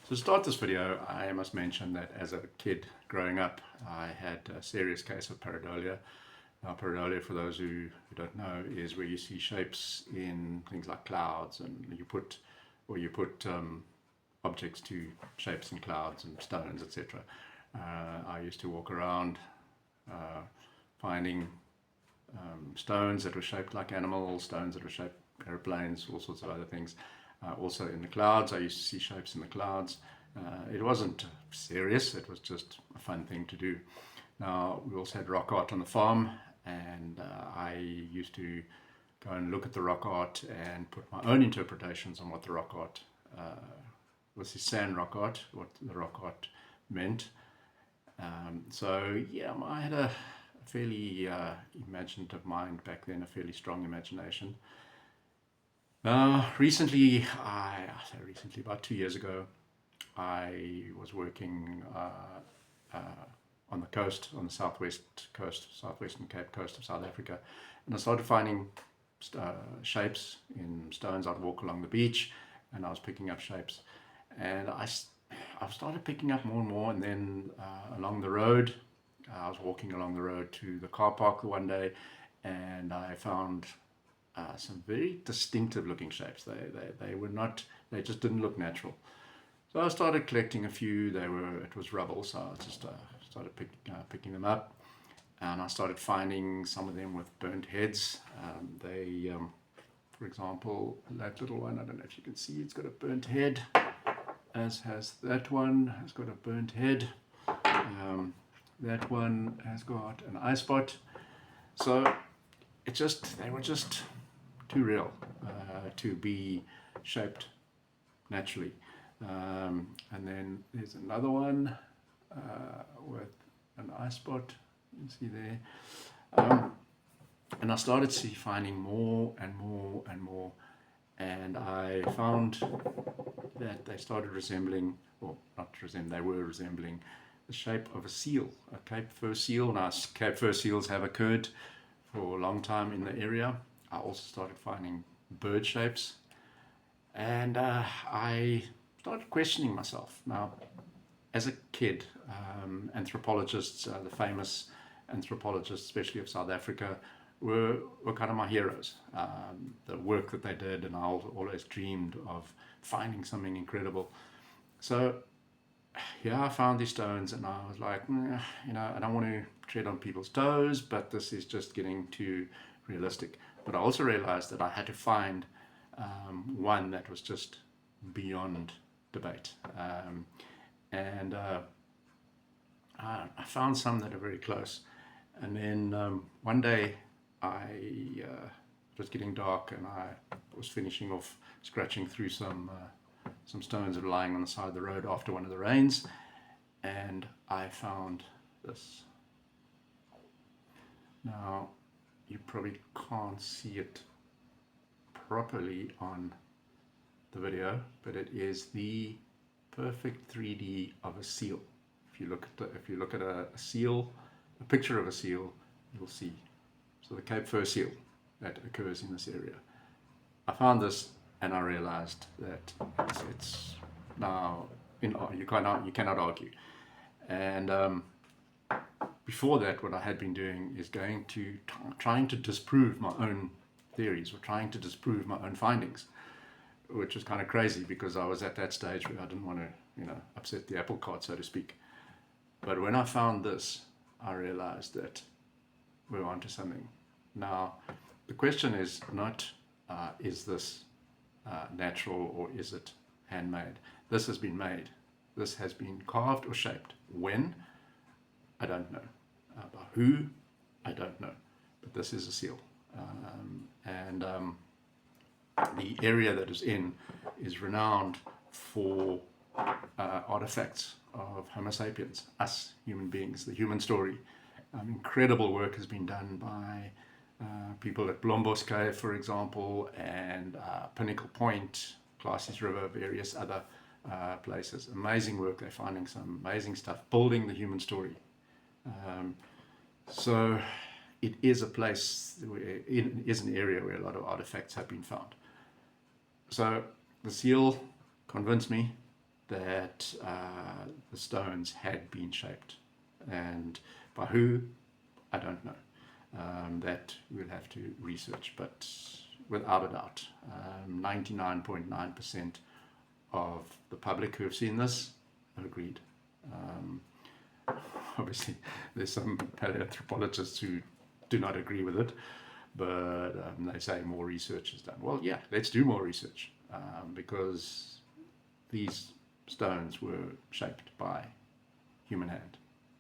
So to start this video, I must mention that as a kid growing up, I had a serious case of pareidolia. Now, pareidolia, for those who don't know, is where you see shapes in things like clouds, and you put objects to shapes in clouds and stones, etc. I used to walk around finding stones that were shaped like animals, stones that were shaped airplanes, all sorts of other things. Also in the clouds, I used to see shapes in the clouds. It wasn't serious, it was just a fun thing to do. Now, we also had rock art on the farm, and I used to go and look at the rock art and put my own interpretations on what the rock art was, the sand rock art, what the rock art meant. So yeah, I had a fairly imaginative mind back then, a fairly strong imagination. Recently, about 2 years ago, I was working on the coast, on the southwestern Cape Coast of South Africa, and I started finding shapes in stones. I'd walk along the beach, and I was picking up shapes, and I started picking up more and more, and then along the road, I was walking along the road to the car park one day, and I found some very distinctive looking shapes. They just didn't look natural. So I started collecting a few. It was rubble, so I just started picking them up, and I started finding some of them with burnt heads. For example, that little one, I don't know if you can see, it's got a burnt head, as has that one, has got a burnt head. That one has got an eye spot. So they were just too real to be shaped naturally. And then there's another one with an eye spot, you can see there. And I started finding more and more and more, and I found that they started resembling, or not resembling, they were resembling the shape of a seal, a Cape fur seal. Now, Cape fur seals have occurred for a long time in the area. I also started finding bird shapes, and I started questioning myself. Now, as a kid, anthropologists, the famous anthropologists, especially of South Africa, were kind of my heroes. The work that they did, and I always dreamed of finding something incredible. So yeah, I found these stones, and I was like, I don't want to tread on people's toes, but this is just getting too realistic. But I also realized that I had to find one that was just beyond debate. And I found some that are very close. And then one day, it was getting dark, and I was finishing off scratching through some stones that were lying on the side of the road after one of the rains, and I found this. Now, you probably can't see it properly on the video, but it is the perfect 3D of a seal. If you look at a seal, a picture of a seal, you'll see. So the Cape fur seal that occurs in this area. I found this, and I realized that it's now you cannot argue. And before that, what I had been doing is trying to disprove my own theories, or trying to disprove my own findings, which was kind of crazy because I was at that stage where I didn't want to, upset the apple cart, so to speak. But when I found this, I realized that we're onto something. Now, the question is not, is this natural or is it handmade? This has been made. This has been carved or shaped. When? I don't know. By who? I don't know. But this is a seal. And the area that is in is renowned for artifacts of Homo sapiens, us human beings, the human story. Incredible work has been done by people at Bloembosch, for example, and Pinnacle Point, Glaciers River, various other places. Amazing work. They're finding some amazing stuff, building the human story. So it is a place, it is an area where a lot of artifacts have been found. So the seal convinced me that the stones had been shaped, and by who, I don't know. That we'll have to research, but without a doubt, 99.9% of the public who have seen this have agreed. Obviously, there's some paleoanthropologists who do not agree with it, but they say more research is done. Well, yeah, let's do more research, because these stones were shaped by human hand.